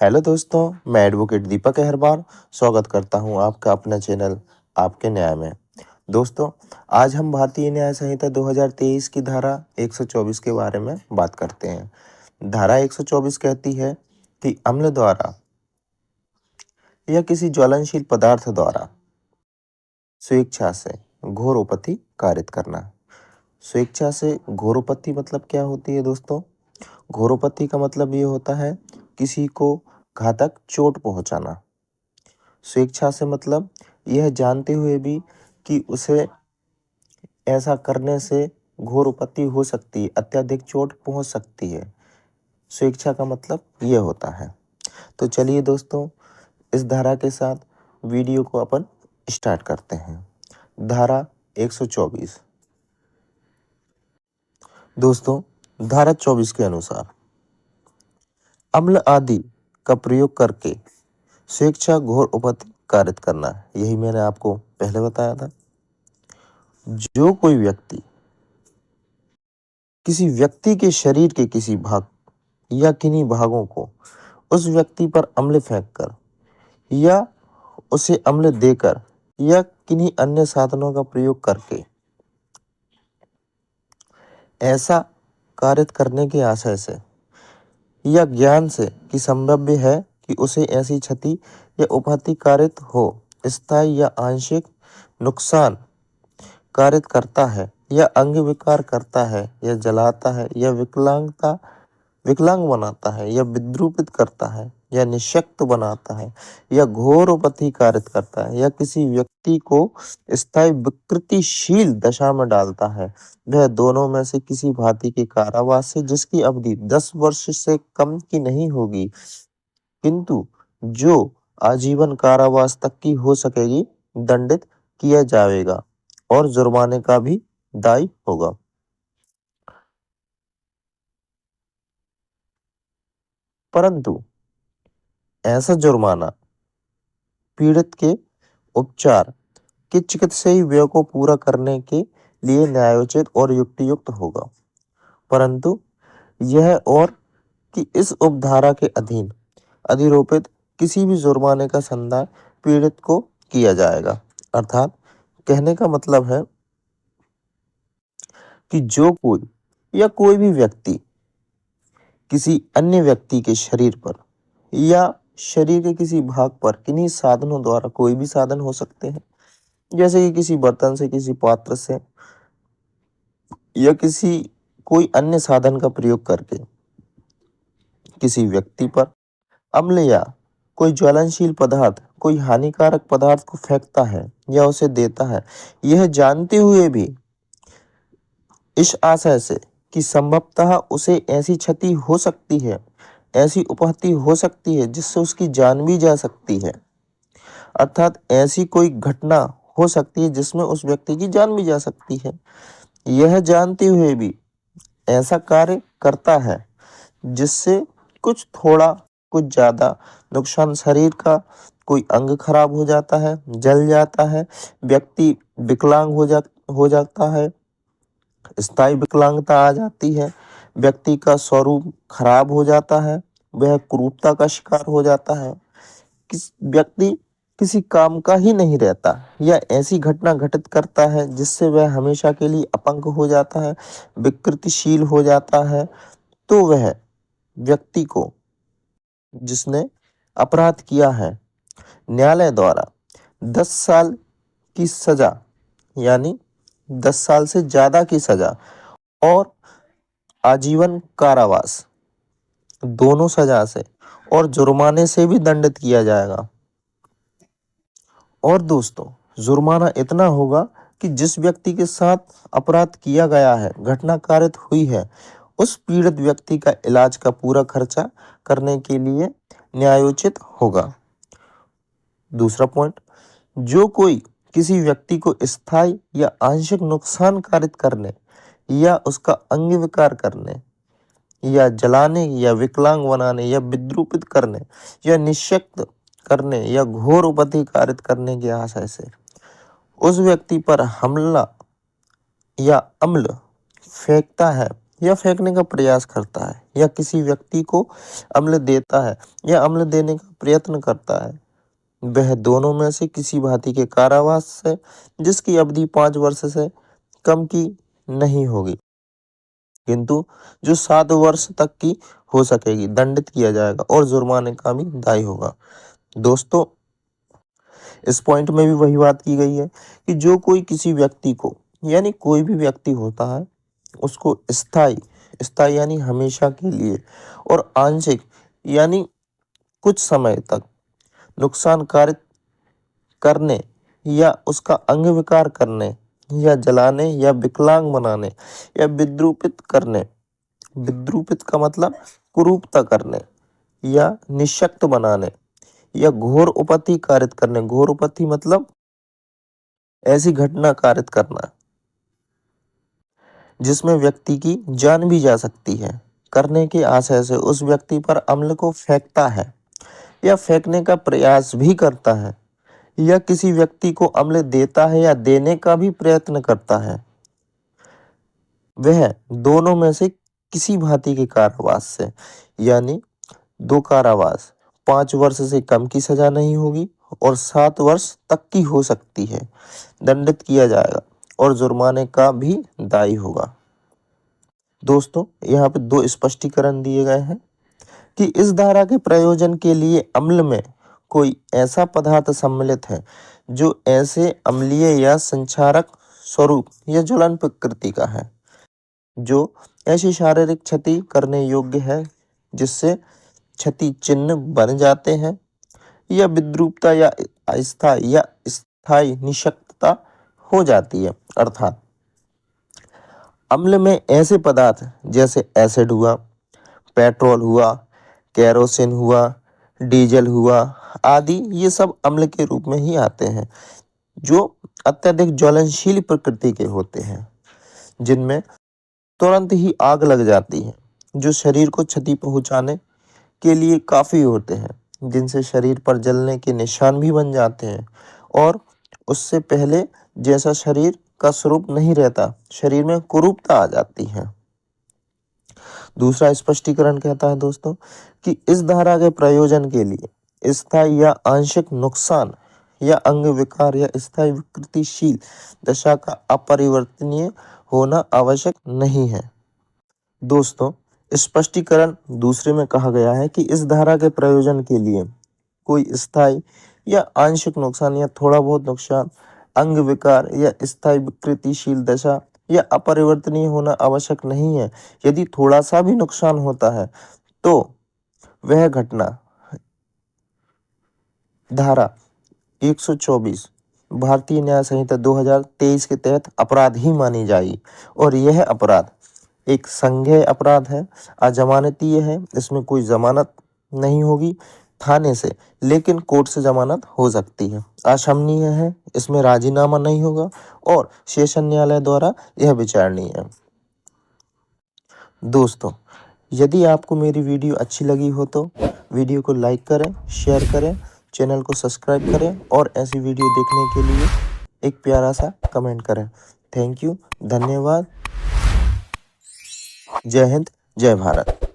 Hello दोस्तों, मैं advocate दीपक अहरबार स्वागत करता हूं आपका अपना चैनल आपके न्याय में। दोस्तों, आज हम भारतीय न्याय संहिता 2023 की धारा 124 के बारे में बात करते हैं। धारा 124 कहती है कि अम्ल द्वारा या किसी ज्वलनशील पदार्थ द्वारा स्वेच्छा से घोरोपति कारित करना। स्वेच्छा से घोरोपति मतलब क्या होती है दोस्तों? घोरोपति का मतलब ये होता है किसी को घातक चोट पहुंचाना। स्वेच्छा से मतलब यह जानते हुए भी कि उसे ऐसा करने से घोर उपत्ति हो सकती है, अत्यधिक चोट पहुंच सकती है। स्वेच्छा का मतलब यह होता है। तो चलिए दोस्तों, इस धारा के साथ वीडियो को अपन स्टार्ट करते हैं। धारा 124। दोस्तों, धारा 24 के अनुसार अम्ल आदि का प्रयोग करके स्वेच्छा घोर उपत्ति कारित करना। यही मैंने आपको पहले बताया था। जो कोई व्यक्ति किसी व्यक्ति के शरीर के किसी भाग या किन्हीं भागों को उस व्यक्ति पर अम्ल फेंककर या उसे अम्ल देकर या किन्हीं अन्य साधनों का प्रयोग करके ऐसा कारित करने के आशय से या ज्ञान से कि संभाव्य है कि उसे ऐसी क्षति या उपहति कारित हो, स्थायी या आंशिक नुकसान कारित करता है या अंग विकार करता है या जलाता है या विकलांग बनाता है या विद्रूपित करता है या निःशक्त बनाता है या घोर उपति कारित करता है या किसी व्यक्ति को स्थायी विकृतिशील दशा में डालता है, वह दोनों में से किसी भांति के कारावास से जिसकी अवधि 10 वर्ष से कम की नहीं होगी किंतु जो आजीवन कारावास तक की हो सकेगी दंडित किया जाएगा और जुर्माने का भी दायी होगा। परंतु ऐसा जुर्माना पीड़ित के उपचार के चिकित्सीय व्यय को पूरा करने के लिए न्यायोचित और युक्तियुक्त होगा। परंतु यह और कि इस उपधारा के अधीन अधिरोपित किसी भी जुर्माने का संदान पीड़ित को किया जाएगा। अर्थात कहने का मतलब है कि जो कोई या कोई भी व्यक्ति किसी अन्य व्यक्ति के शरीर पर या शरीर के किसी भाग पर किन्हीं साधनों द्वारा, कोई भी साधन हो सकते हैं, जैसे कि किसी बर्तन से, किसी पात्र से या किसी कोई अन्य साधन का प्रयोग करके किसी व्यक्ति पर अम्ल या कोई ज्वलनशील पदार्थ, कोई हानिकारक पदार्थ को फेंकता है या उसे देता है, यह जानते हुए भी इस आशय से कि संभवतः उसे ऐसी क्षति हो सकती है, ऐसी उपहति हो सकती है जिससे उसकी जान भी जा सकती है। अर्थात ऐसी कोई घटना हो सकती है जिसमें उस व्यक्ति की जान भी जा सकती है। यह जानते हुए भी ऐसा कार्य करता है जिससे कुछ थोड़ा कुछ ज्यादा नुकसान, शरीर का कोई अंग खराब हो जाता है, जल जाता है, व्यक्ति विकलांग हो जाता है, स्थायी विकलांगता आ जाती है, व्यक्ति का स्वरूप खराब हो जाता है, वह क्रूरता का शिकार हो जाता है, किस व्यक्ति किसी काम का ही नहीं रहता या ऐसी घटना घटित करता है जिससे वह हमेशा के लिए अपंग हो जाता है, विकृतिशील हो जाता है, तो वह व्यक्ति को जिसने अपराध किया है न्यायालय द्वारा 10 साल की सजा यानी 10 साल से ज्यादा की सजा और आजीवन कारावास दोनों सजा से और जुर्माने से भी दंडित किया जाएगा। और दोस्तों, जुर्माना इतना होगा कि जिस व्यक्ति के साथ अपराध किया गया है, घटना कारित हुई है, उस पीड़ित व्यक्ति का इलाज का पूरा खर्चा करने के लिए न्यायोचित होगा। दूसरा पॉइंट, जो कोई किसी व्यक्ति को स्थायी या आंशिक नुकसान कारित करने या उसका अंग विकार करने या जलाने या विकलांग बनाने या विद्रूपित करने या निःशक्त करने या घोर उपति कारित करने के आशय से उस व्यक्ति पर हमला या अम्ल फेंकता है या फेंकने का प्रयास करता है या किसी व्यक्ति को अम्ल देता है या अम्ल देने का प्रयत्न करता है, वह दोनों में से किसी भांति के कारावास से जिसकी अवधि 5 वर्ष से कम की नहीं होगी, किंतु जो 7 वर्ष तक की हो सकेगी, दंडित किया जाएगा और जुर्माने का भी दायी होगा। दोस्तों, इस पॉइंट में भी वही बात की गई है कि जो कोई किसी व्यक्ति को, यानी कोई भी व्यक्ति होता है, उसको स्थायी स्थायी यानी हमेशा के लिए और आंशिक यानी कुछ समय तक नुकसानकारित करने या उसका अंग विकार करने या जलाने या विकलांग बनाने या विद्रूपित करने, विद्रूपित का मतलब कुरूपता करने या निःशक्त बनाने या घोर उपति कारित करने, घोर उपति मतलब ऐसी घटना कारित करना जिसमें व्यक्ति की जान भी जा सकती है, करने के आशय से उस व्यक्ति पर अम्ल को फेंकता है या फेंकने का प्रयास भी करता है या किसी व्यक्ति को अम्ल देता है या देने का भी प्रयत्न करता है, वह दोनों में से किसी भांति के कारावास से, यानी 2 कारावास, 5 वर्ष से कम की सजा नहीं होगी और 7 वर्ष तक की हो सकती है, दंडित किया जाएगा और जुर्माने का भी दायी होगा। दोस्तों, यहाँ पे 2 स्पष्टीकरण दिए गए हैं कि इस धारा के प्रयोजन के लिए अम्ल में कोई ऐसा पदार्थ सम्मिलित है जो ऐसे अम्लीय या संक्षारक स्वरूप या ज्वलन प्रकृति का है, जो ऐसी शारीरिक क्षति करने योग्य है जिससे क्षति चिन्ह बन जाते हैं या विद्रूपता या अस्थायी या स्थायी निःशक्तता हो जाती है। अर्थात अम्ल में ऐसे पदार्थ जैसे एसिड हुआ, पेट्रोल हुआ, केरोसिन हुआ, डीजल हुआ आदि, ये सब अम्ल के रूप में ही आते हैं, जो अत्यधिक ज्वलनशील प्रकृति के होते हैं, जिनमें तुरंत ही आग लग जाती है, जो शरीर को क्षति पहुंचाने के लिए काफी होते हैं, जिनसे शरीर पर जलने के निशान भी बन जाते हैं और उससे पहले जैसा शरीर का स्वरूप नहीं रहता, शरीर में कुरूपता आ जाती है। दूसरा स्पष्टीकरण कहता है दोस्तों कि इस धारा के प्रयोजन के लिए स्थायी या आंशिक नुकसान या अंग विकार या स्थायी विकृतिशील दशा का अपरिवर्तनीय होना आवश्यक नहीं है। दोस्तों, स्पष्टीकरण दूसरे में कहा गया है कि इस धारा के प्रयोजन के लिए कोई स्थायी या आंशिक नुकसान या थोड़ा बहुत नुकसान, अंग विकार या स्थायी विकृतिशील दशा या अपरिवर्तनीय होना आवश्यक नहीं है। यदि थोड़ा सा भी नुकसान होता है तो वह घटना धारा 124 भारतीय न्याय संहिता 2023 के तहत अपराध ही मानी जाएगी और यह अपराध एक संज्ञेय अपराध है, अजमानतीय है, इसमें कोई जमानत नहीं होगी थाने से, लेकिन कोर्ट से जमानत हो सकती है, अशमनीय है, इसमें राजीनामा नहीं होगा और सेशन न्यायालय द्वारा यह विचारणीय है। दोस्तों, यदि आपको मेरी वीडियो अच्छी लगी हो तो वीडियो को लाइक करें, शेयर करें, चैनल को सब्सक्राइब करें और ऐसी वीडियो देखने के लिए एक प्यारा सा कमेंट करें। थैंक यू, धन्यवाद। जय हिंद, जय भारत।